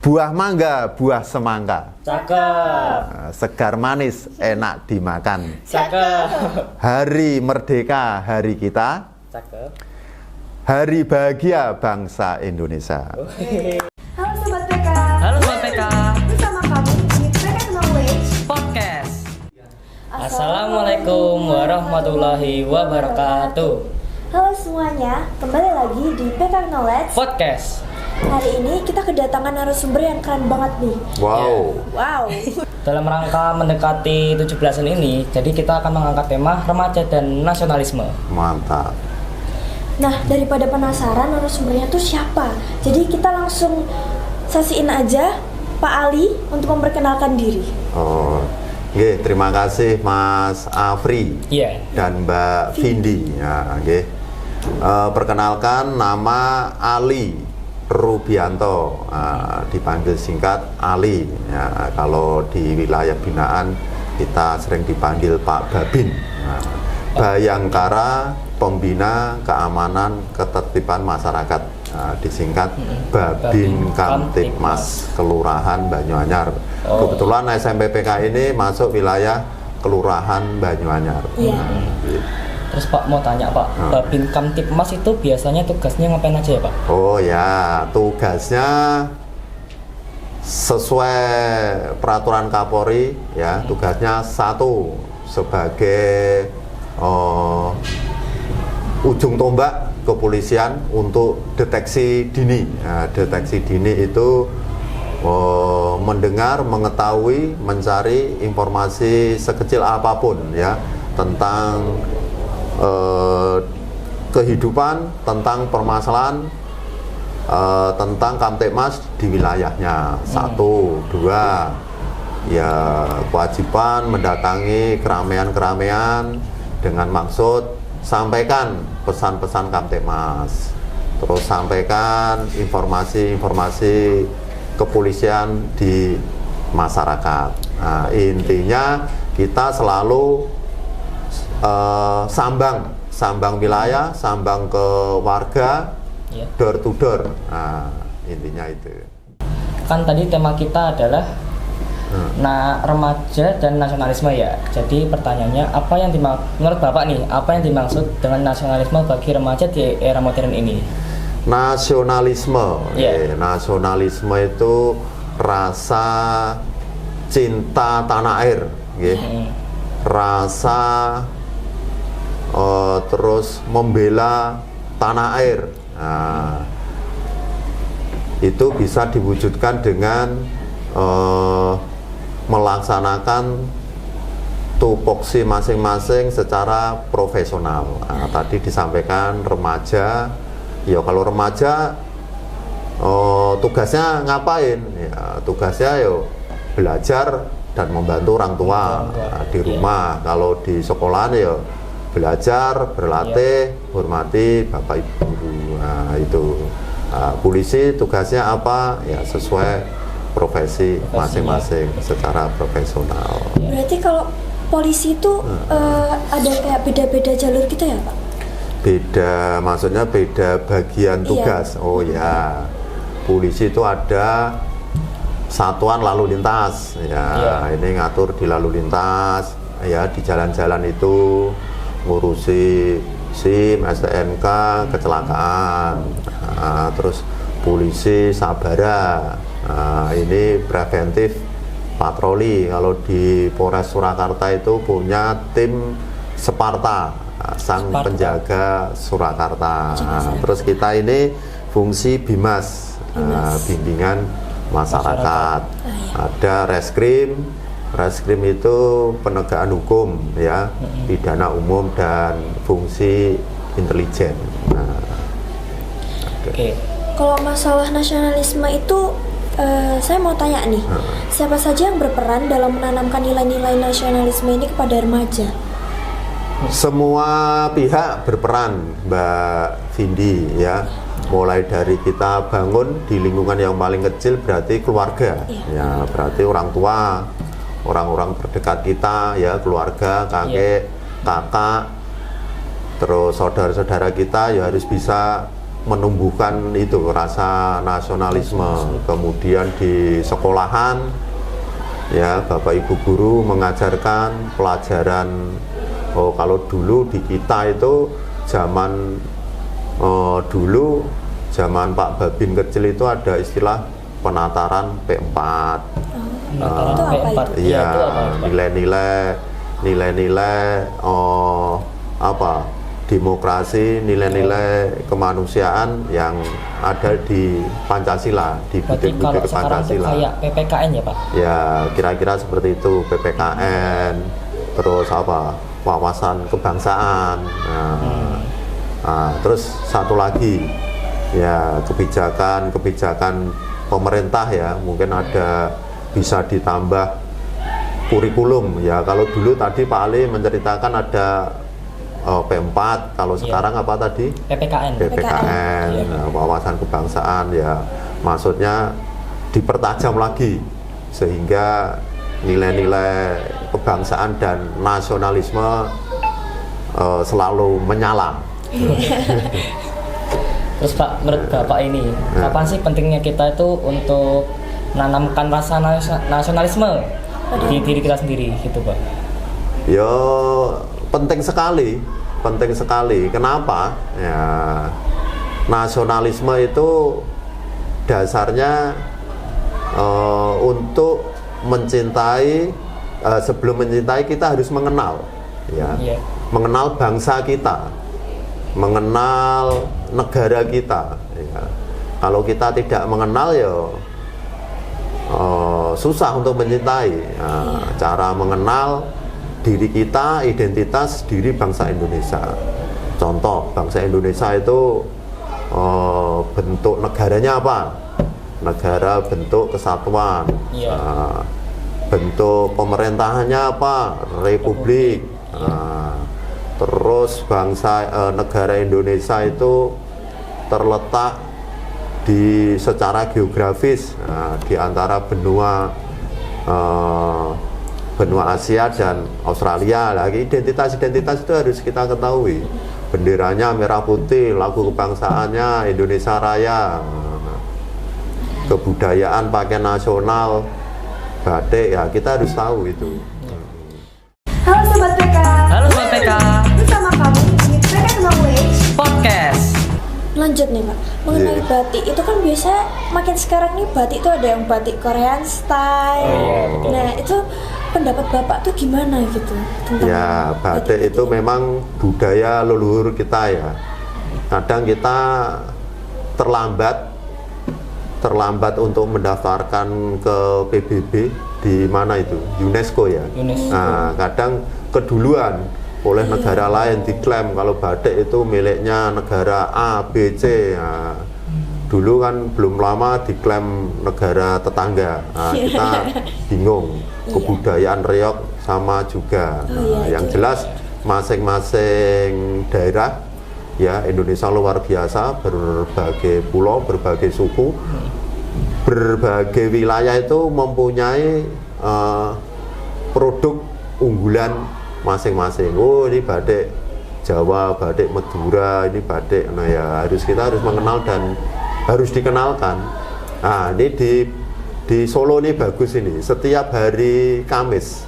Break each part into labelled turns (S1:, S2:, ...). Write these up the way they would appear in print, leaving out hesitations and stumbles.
S1: Buah mangga, buah semangka.
S2: Cakep.
S1: Segar manis, enak dimakan.
S2: Cakep.
S1: Hari merdeka, hari kita.
S2: Cakep.
S1: Hari bahagia bangsa Indonesia.
S3: Halo Sobat PK.
S2: Halo Sobat PK.
S3: Bersama kami di PK Knowledge
S2: Podcast. Assalamualaikum warahmatullahi wabarakatuh.
S3: Halo semuanya, kembali lagi di PK Knowledge
S2: Podcast.
S3: Hari ini kita kedatangan narasumber yang keren banget nih.
S1: Wow.
S3: Wow.
S2: Dalam rangka mendekati 17-an ini, jadi kita akan mengangkat tema remaja dan nasionalisme.
S1: Mantap.
S3: Nah, daripada penasaran narasumbernya tuh siapa, jadi kita langsung sasiin aja Pak Ali untuk memperkenalkan diri.
S1: Oh, nggih, terima kasih Mas Afri
S2: Iya.
S1: dan Mbak Vindi. Ya, nggih. Perkenalkan, nama Ali Rubianto, dipanggil singkat Ali. Ya, kalau di wilayah binaan kita sering dipanggil Pak Babin. Nah, Bayangkara Pembina Keamanan Ketertiban Masyarakat, disingkat Babin Kamtibmas Kelurahan Banyuanyar. Kebetulan SMP PK ini masuk wilayah Kelurahan Banyuanyar.
S3: Iya.
S2: Terus Pak mau tanya Pak, Babin Kamtibmas itu biasanya tugasnya ngapain aja ya Pak?
S1: Oh ya, tugasnya sesuai peraturan Kapolri ya, tugasnya satu sebagai ujung tombak kepolisian untuk deteksi dini. Nah, deteksi dini itu mendengar, mengetahui, mencari informasi sekecil apapun ya tentang kehidupan, tentang permasalahan, tentang Kamtibmas di wilayahnya. Satu, dua, ya kewajiban mendatangi keramaian-keramaian dengan maksud sampaikan pesan-pesan Kamtibmas, terus sampaikan informasi-informasi kepolisian di masyarakat. Nah, intinya kita selalu sambang wilayah, sambang ke warga, door to door. Nah, intinya itu.
S2: Kan tadi tema kita adalah remaja dan nasionalisme ya. Jadi pertanyaannya, apa yang menurut Bapak nih, apa yang dimaksud dengan nasionalisme bagi remaja di era modern ini?
S1: Nasionalisme, nasionalisme itu rasa cinta tanah air, rasa terus membela tanah air. Nah, itu bisa diwujudkan dengan melaksanakan tupoksi masing-masing secara profesional. Nah, tadi disampaikan remaja, ya kalau remaja tugasnya ngapain? Ya, tugasnya yo belajar dan membantu orang tua di rumah. Kalau di sekolahan ya belajar, berlatih, hormati bapak ibu guru. Nah, itu polisi tugasnya apa? Ya sesuai profesi masing-masing secara profesional.
S3: Berarti kalau polisi itu ada kayak beda-beda jalur gitu ya Pak?
S1: Beda, maksudnya beda bagian tugas. Oh ya, polisi itu ada satuan lalu lintas. Ya, ini ngatur di lalu lintas. Ya, di jalan-jalan itu ngurusi SIM, STNK, kecelakaan. Nah, terus polisi sabara. Nah, ini preventif patroli. Kalau di Polres Surakarta itu punya tim Separta, sang penjaga Surakarta. Nah, terus kita ini fungsi Bimas, bimbingan masyarakat. Ada reskrim. Reskrim itu penegakan hukum ya, pidana umum dan fungsi intelijen. Nah,
S2: Oke.
S3: Kalau masalah nasionalisme itu saya mau tanya nih, siapa saja yang berperan dalam menanamkan nilai-nilai nasionalisme ini kepada remaja?
S1: Semua pihak berperan, Mbak Vindi ya. Mulai dari kita bangun di lingkungan yang paling kecil berarti keluarga. Ya, berarti orang tua, orang-orang terdekat kita ya, keluarga, kakek, kakak, terus saudara-saudara kita ya harus bisa menumbuhkan itu rasa nasionalisme. Kemudian di sekolahan ya Bapak Ibu guru mengajarkan pelajaran, kalau dulu di kita itu zaman dulu zaman Pak Babin kecil itu ada istilah penataran P4.
S2: Penataran P4.
S1: Iya,
S2: Itu apa?
S1: nilai-nilai demokrasi, nilai-nilai kemanusiaan yang ada di Pancasila, di
S2: Berarti
S1: butir-butir
S2: kalau sekarang itu
S1: Pancasila.
S2: kayak PPKN ya Pak?
S1: Ya, kira-kira seperti itu, PPKN, terus wawasan kebangsaan. Terus satu lagi, ya kebijakan pemerintah ya, mungkin ada bisa ditambah kurikulum ya. Kalau dulu tadi Pak Ali menceritakan ada P4, kalau sekarang apa tadi?
S2: PPKN.
S1: Nah, wawasan kebangsaan ya, maksudnya dipertajam lagi sehingga nilai-nilai kebangsaan dan nasionalisme selalu menyala.
S2: Terus Pak, menurut Bapak ini, kapan sih pentingnya kita itu untuk menanamkan rasa nasionalisme di diri kita sendiri gitu Pak?
S1: Ya penting sekali. Kenapa? Ya, nasionalisme itu dasarnya untuk mencintai. Sebelum mencintai kita harus mengenal, ya, mengenal bangsa kita, mengenal negara kita. Ya. Kalau kita tidak mengenal ya susah untuk mencintai. Nah, cara mengenal diri kita, identitas diri bangsa Indonesia. Contoh, bangsa Indonesia itu bentuk negaranya apa? Negara bentuk kesatuan. Bentuk pemerintahannya apa? Republik. Terus negara Indonesia itu terletak secara geografis di antara benua Asia dan Australia. Lagi identitas itu harus kita ketahui. Benderanya merah putih, lagu kebangsaannya Indonesia Raya, kebudayaan pakaian nasional, batik, ya kita harus tahu itu.
S4: Halo Sobat PK.
S2: Halo Sobat PK.
S4: Bersama kami di PK Knowledge
S2: Podcast.
S3: Lanjut nih Pak, mengenai batik itu kan biasa makin sekarang nih batik itu ada yang batik Korean style. Nah itu pendapat Bapak tuh gimana gitu tentang
S1: ya batik itu memang budaya leluhur kita ya. Kadang kita terlambat untuk mendaftarkan ke PBB di mana itu UNESCO ya. Nah kadang keduluan oleh negara lain diklaim kalau batik itu miliknya negara A, B, C. Nah, dulu kan belum lama diklaim negara tetangga. Nah, kita bingung. Kebudayaan reog sama juga. Nah, yang jelas masing-masing daerah ya Indonesia luar biasa, berbagai pulau, berbagai suku, berbagai wilayah itu mempunyai produk unggulan masing-masing. Oh ini batik Jawa, batik Madura, ini batik. Nah ya kita harus mengenal dan harus dikenalkan. Nah ini di Solo ini bagus ini. Setiap hari Kamis,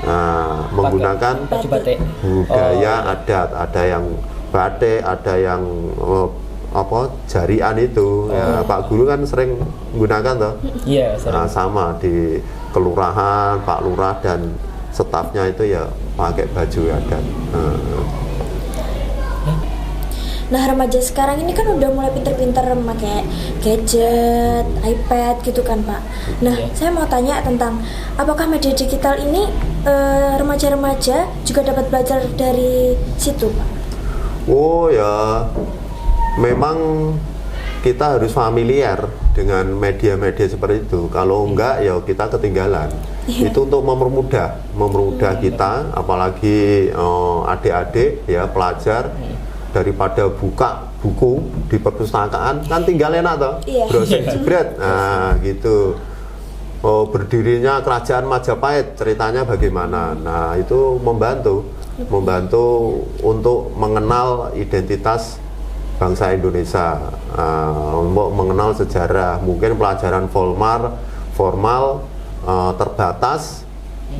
S1: nah, menggunakan
S2: baju batik.
S1: Budaya adat. Ada yang batik, ada yang jarian itu. Ya, Pak Guru kan sering menggunakan toh.
S2: Iya.
S1: Nah, sama di kelurahan, Pak Lurah dan stafnya itu ya pakai baju adat.
S3: Nah remaja sekarang ini kan udah mulai pinter-pinter memakai gadget, iPad gitu kan Pak. Nah saya mau tanya tentang apakah media digital ini remaja-remaja juga dapat belajar dari situ Pak? Oh ya, memang kita harus familiar dengan media-media seperti itu. Kalau enggak ya kita ketinggalan. Itu untuk mempermudah kita, apalagi adik-adik ya pelajar, daripada buka buku di perpustakaan kan tinggal enak toh, browsing jebret. Nah gitu. Berdirinya kerajaan Majapahit, ceritanya bagaimana. Nah itu membantu untuk mengenal identitas
S1: bangsa Indonesia, untuk mengenal sejarah. Mungkin pelajaran formal terbatas,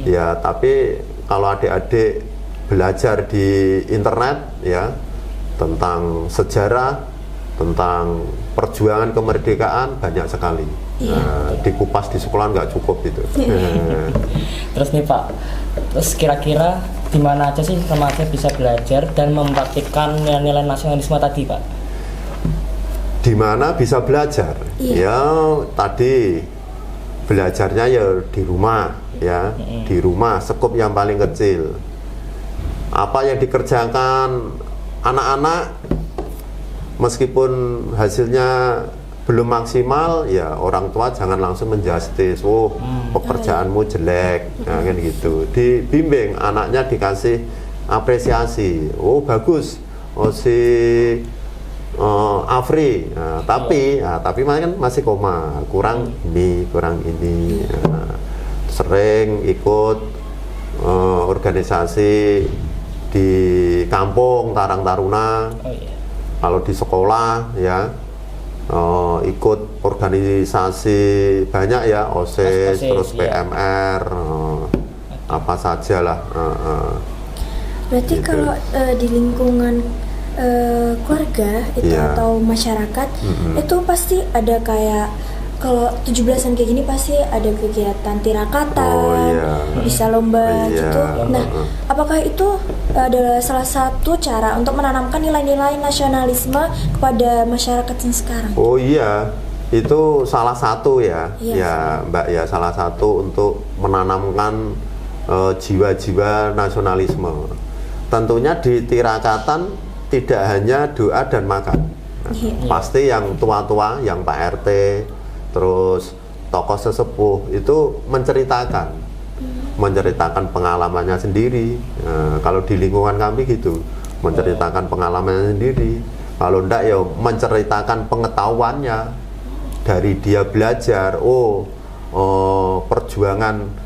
S1: ya, tapi kalau adik-adik belajar di internet ya tentang sejarah, tentang perjuangan kemerdekaan banyak sekali. Dikupas di sekolah nggak cukup itu.
S2: Terus nih Pak, terus kira-kira di mana aja sih remaja bisa belajar dan mempraktikkan nilai-nilai nasionalisme tadi Pak?
S1: Di mana bisa belajar? Ya tadi belajarnya ya di rumah ya, di rumah skup yang paling kecil. Apa yang dikerjakan anak-anak meskipun hasilnya belum maksimal, ya orang tua jangan langsung menjustis, pekerjaanmu jelek, nah, kan gitu. Dibimbing, anaknya dikasih apresiasi, bagus, si Afri, tapi kan masih koma, kurang ini. Sering ikut organisasi di kampung Karang Taruna. Kalau di sekolah ya ikut organisasi banyak ya, OSIS, terus PMR, apa saja lah.
S3: Berarti gitu. Kalau di lingkungan keluarga itu atau masyarakat itu pasti ada kayak, kalau 17-an kayak gini pasti ada kegiatan tirakatan, bisa lomba gitu. Nah, apakah itu adalah salah satu cara untuk menanamkan nilai-nilai nasionalisme kepada masyarakat yang sekarang?
S1: Oh iya, itu salah satu ya, ya Mbak ya, salah satu untuk menanamkan jiwa-jiwa nasionalisme. Tentunya di tirakatan tidak hanya doa dan makan. Pasti yang tua-tua, yang Pak RT, terus tokoh sesepuh itu menceritakan pengalamannya sendiri. Kalau di lingkungan kami gitu, menceritakan pengalamannya sendiri. Kalau enggak ya menceritakan pengetahuannya dari dia belajar. Perjuangan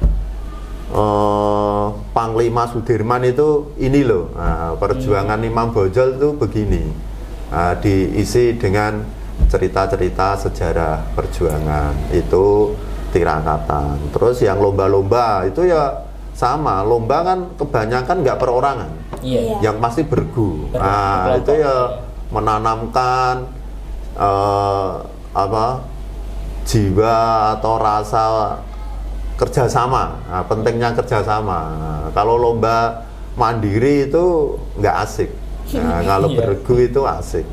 S1: Panglima Sudirman itu ini loh, perjuangan Imam Bonjol itu begini. Diisi dengan cerita-cerita sejarah perjuangan, itu tirakatan. Terus yang lomba-lomba itu ya sama, lomba kan kebanyakan nggak perorangan, yang pasti bergu. Itu ya menanamkan jiwa atau rasa kerjasama, pentingnya kerjasama. Kalau lomba mandiri itu nggak asik, kalau bergu itu asik.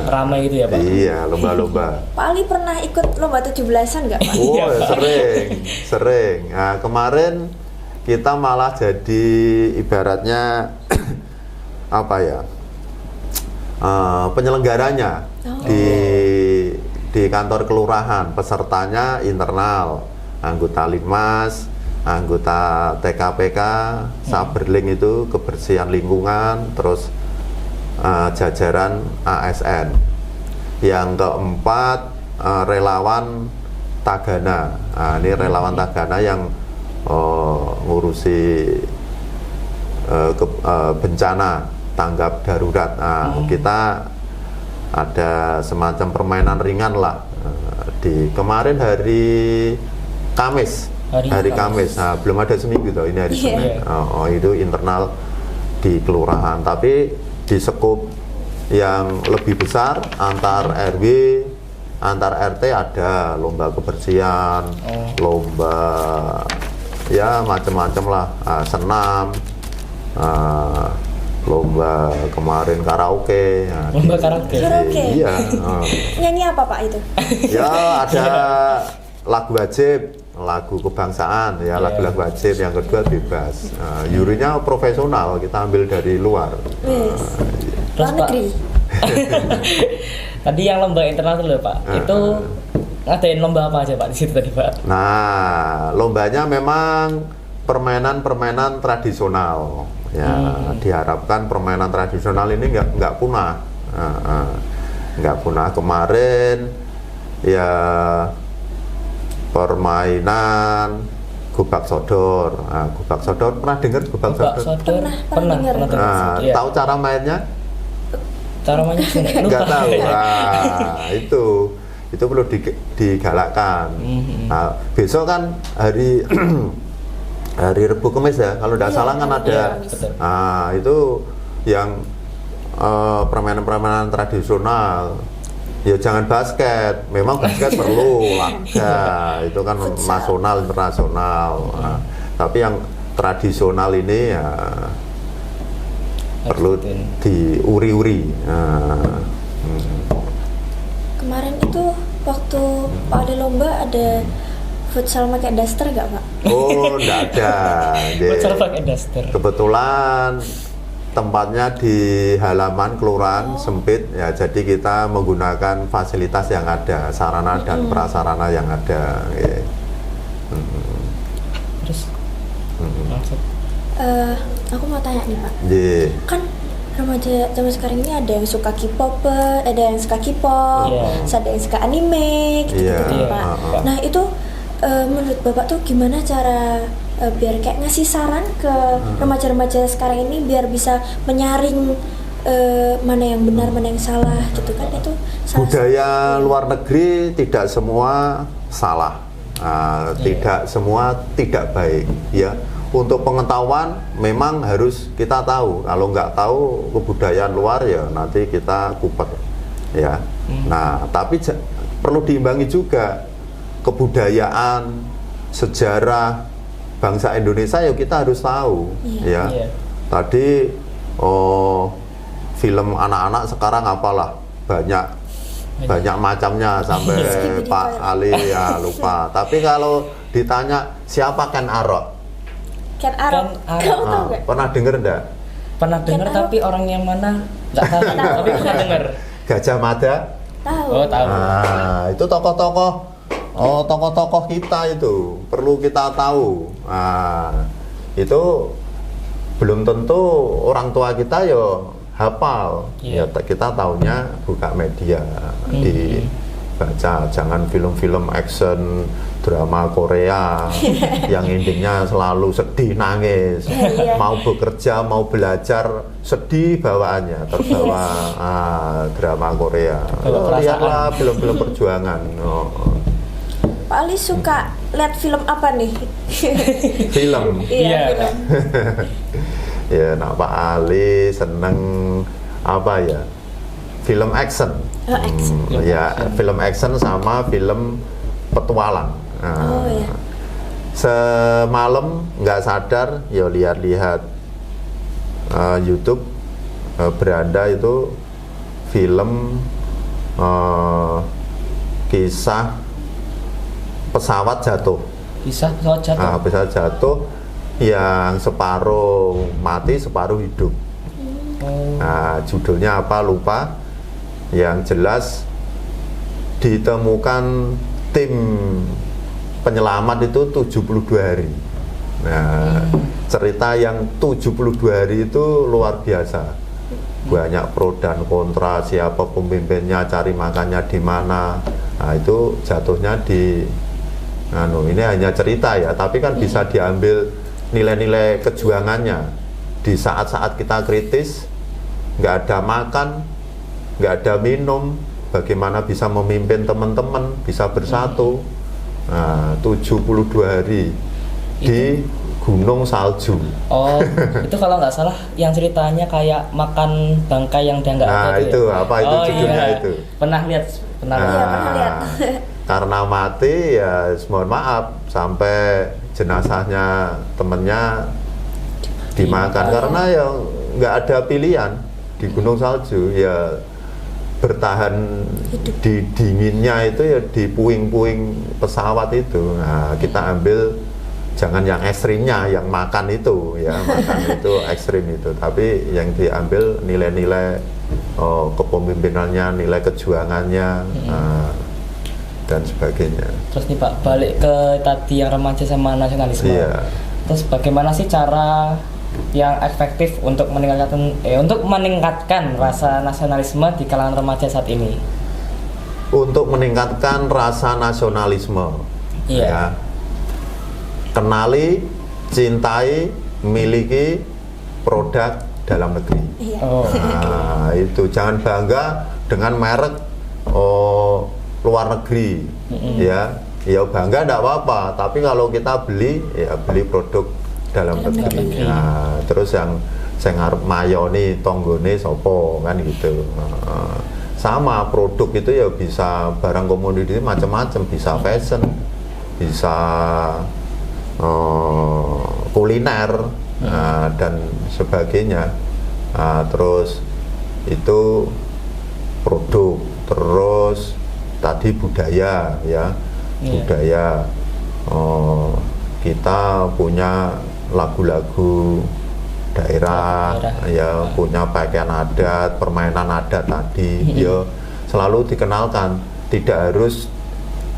S2: Ramai gitu ya Pak?
S1: Iya, lomba-lomba.
S3: Pak Ali pernah ikut lomba 17-an nggak Pak?
S1: Sering. Nah, kemarin kita malah jadi ibaratnya penyelenggaranya di kantor kelurahan. Pesertanya internal, anggota Linmas, anggota TKPK, Saberling itu kebersihan lingkungan, terus jajaran ASN. Yang keempat relawan Tagana. Ini relawan Tagana yang ngurusi bencana tanggap darurat. Kita ada semacam permainan ringan lah di kemarin hari Kamis. Hari Kamis. Belum ada seminggu toh, ini hari Senin. Itu internal di kelurahan, tapi di skup yang lebih besar antar RW, antar RT ada lomba kebersihan, lomba ya macam-macam lah, senam, lomba kemarin karaoke.
S2: Lomba karaoke.
S1: Iya.
S3: Nyanyi apa Pak itu?
S1: Ya ada lagu wajib, lagu kebangsaan ya, lagu-lagu wajib. Yang kedua bebas. Jurinya profesional, kita ambil dari luar.
S2: Terus Pak, tadi yang lomba internasional Pak, itu ngadain lomba apa aja Pak di situ tadi Pak?
S1: Nah, lombanya memang permainan-permainan tradisional. Ya, diharapkan permainan tradisional ini nggak punah. Nggak punah. Kemarin ya permainan gubak sodor. Gubak sodor pernah dengar gubak sodor?
S3: Pernah dengar.
S1: Tahu cara mainnya?
S2: Cara mainnya sih
S1: nggak tahu. Nah, itu perlu digalakkan. Nah, besok kan hari hari Rebu Kemis ya, kalau tidak salah kan ada. Nah, itu yang permainan-permainan tradisional. Ya jangan basket, memang basket perlu laga, itu kan nasional internasional. Nah, tapi yang tradisional ini ya perlu diuri-uri.
S3: Kemarin itu waktu Pak ada lomba ada futsal pakai daster gak Pak?
S1: Oh, enggak ada.
S2: Futsal pakai daster.
S1: Kebetulan tempatnya di halaman kelurahan sempit ya, jadi kita menggunakan fasilitas yang ada, sarana dan prasarana yang ada.
S2: Terus langsung.
S3: Aku mau tanya nih Pak.
S1: Yeah.
S3: Kan remaja zaman sekarang ini ada yang suka K-pop, ada yang suka K-pop, ada yang suka anime, gitu Pak. Nah itu menurut Bapak tuh gimana cara biar kayak ngasih saran ke remaja-remaja sekarang ini biar bisa menyaring mana yang benar, mana yang salah, gitu kan? Itu
S1: budaya luar negeri tidak semua salah, tidak semua tidak baik, ya. Untuk pengetahuan memang harus kita tahu. Kalau nggak tahu kebudayaan luar ya nanti kita kuper, ya. Nah, tapi perlu diimbangi juga kebudayaan, sejarah bangsa Indonesia ya kita harus tahu, ya. Tadi film anak-anak sekarang apalah banyak macamnya sampai Pak Ali ya lupa. Tapi kalau ditanya siapa Ken Arok?
S3: Ken Arok, kamu tahu nggak?
S1: Pernah dengar enggak?
S2: Pernah dengar tapi orang yang mana nggak tahu, tapi pernah dengar.
S1: Gajah Mada?
S3: Tahu.
S2: Oh, tahu.
S1: Nah, itu tokoh-tokoh kita itu perlu kita tahu. Nah, itu belum tentu orang tua kita yo hafal. Ya kita taunya buka media, dibaca. Jangan film-film action, drama Korea yang endingnya selalu sedih, nangis. Mau bekerja, mau belajar, sedih bawaannya, terbawa drama Korea. Lihatlah film-film perjuangan.
S3: Pak Ali suka lihat film apa nih?
S1: Film.
S3: Iya, film.
S1: Ya, nah Pak Ali seneng apa ya? Film action. Ya, film action sama film petualang. Nah, semalam nggak sadar ya lihat-lihat YouTube beranda itu film kisah pesawat jatuh.
S2: Kisah pesawat jatuh.
S1: Pesawat jatuh yang separuh mati separuh hidup. Nah, judulnya apa lupa. Yang jelas ditemukan tim penyelamat itu 72 hari. Nah, cerita yang 72 hari itu luar biasa. Banyak pro dan kontra, siapa pemimpinnya, cari makannya di mana. Nah, itu jatuhnya di ini hanya cerita ya, tapi kan bisa diambil nilai-nilai kejuangannya. Di saat-saat kita kritis, nggak ada makan, nggak ada minum, bagaimana bisa memimpin teman-teman, bisa bersatu. Nah, 72 hari di Gunung Salju.
S2: Oh, itu kalau nggak salah yang ceritanya kayak makan bangkai yang dia nggak ada.
S1: Nah, itu ya? Apa itu judulnya itu?
S2: Pernah lihat.
S3: Pernah lihat.
S1: Karena mati ya mohon maaf sampai jenazahnya temennya dimakan karena ya nggak ada pilihan di Gunung Salju ya bertahan di dinginnya itu ya di puing-puing pesawat itu. Nah, kita ambil jangan yang ekstrimnya, yang makan itu ya, makan itu ekstrim itu, tapi yang diambil nilai-nilai kepemimpinannya, nilai kejuangannya dan sebagainya.
S2: Terus nih Pak, balik ke tadi yang remaja sama nasionalisme. Terus bagaimana sih cara yang efektif untuk meningkatkan rasa nasionalisme di kalangan remaja saat ini?
S1: Untuk meningkatkan rasa nasionalisme, ya, kenali, cintai, miliki produk dalam negeri.
S3: Iya.
S2: Oh.
S1: Nah, itu jangan bangga dengan merek luar negeri, ya bangga enggak apa-apa. Tapi kalau kita beli, ya beli produk dalam negeri. Nah, terus yang saya ngarep mayoni tonggone sopo kan gitu. Sama produk itu ya bisa barang komoditi macam-macam, bisa fashion, bisa kuliner dan sebagainya. Terus itu produk, terus tadi budaya ya, budaya. Kita punya lagu-lagu daerah, ya punya pakaian adat, permainan adat tadi, ya selalu dikenalkan. Tidak harus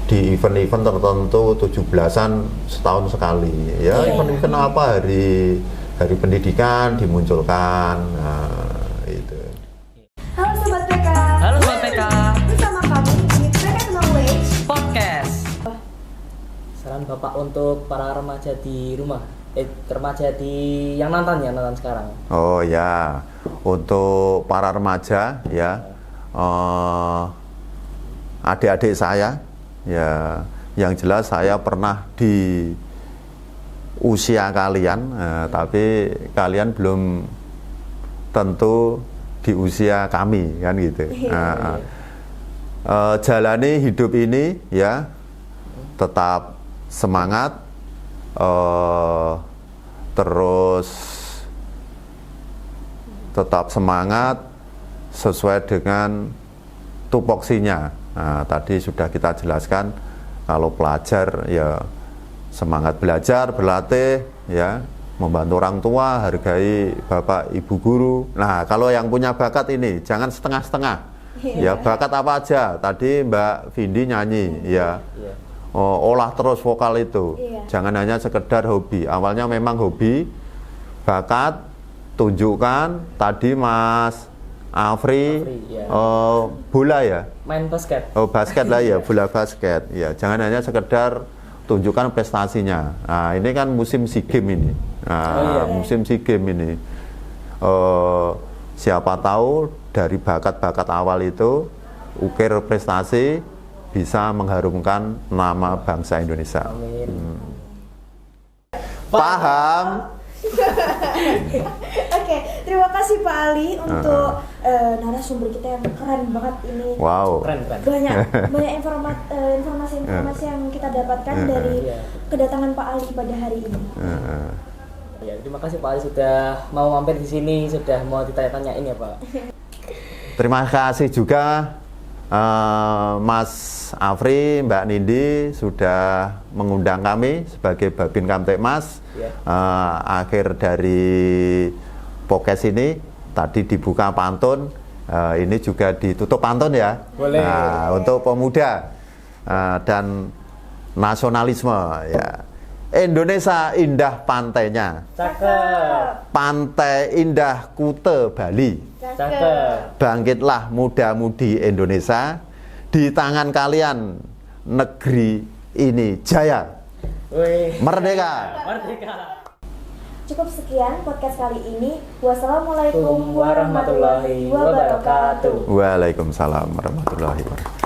S1: di event-event tertentu 17-an setahun sekali, ya event-event apa, hari pendidikan dimunculkan. Nah, itu.
S4: Halo Sobat PK.
S2: Halo Sobat PK.
S4: Bersama kami di PK Kemang Wage
S2: Podcast. Saran Bapak untuk para remaja di rumah, remaja yang nonton sekarang.
S1: Oh ya, untuk para remaja ya, adik-adik saya ya, yang jelas saya pernah di usia kalian, tapi kalian belum tentu di usia kami kan gitu. Jalani hidup ini ya, tetap semangat, terus tetap semangat sesuai dengan tupoksinya. Nah, tadi sudah kita jelaskan, kalau pelajar ya semangat belajar, berlatih, ya membantu orang tua, hargai bapak ibu guru. Nah, kalau yang punya bakat ini jangan setengah-setengah. Ya bakat apa aja. Tadi Mbak Vindi nyanyi, ya. Olah terus vokal itu. Jangan hanya sekedar hobi. Awalnya memang hobi, bakat, tunjukkan. Tadi Mas Afri, bola ya?
S2: Main basket.
S1: Oh basket lah ya, bola basket. Ya, jangan hanya sekedar tunjukkan prestasinya. Nah, ini kan musim SEA Games ini. Nah, musim SEA Games ini. Siapa tahu dari bakat-bakat awal itu, ukir prestasi, bisa mengharumkan nama bangsa Indonesia.
S2: Amin.
S1: Paham?
S3: Oke, terima kasih Pak Ali untuk narasumber kita yang keren banget ini.
S1: Wow.
S2: Keren.
S3: Banyak informasi-informasi yang kita dapatkan dari kedatangan Pak Ali pada hari ini.
S2: Ya, terima kasih Pak Ali sudah mau mampir di sini, sudah mau ditanya-tanyain ya Pak.
S1: Terima kasih juga Mas Afri, Mbak Nindi sudah mengundang kami sebagai Babin Kamtipmas. Akhir dari podcast ini tadi dibuka pantun, ini juga ditutup pantun ya.
S2: Boleh.
S1: Untuk pemuda dan nasionalisme ya. Indonesia indah pantainya.
S2: Cakep.
S1: Pantai indah Kute Bali.
S2: Cakep.
S1: Bangkitlah muda-mudi Indonesia, di tangan kalian negeri ini jaya.
S2: Wih.
S1: Merdeka.
S3: Cukup sekian podcast kali ini. Wassalamualaikum
S2: Warahmatullahi wabarakatuh.
S1: Waalaikumsalam warahmatullahi wabarakatuh.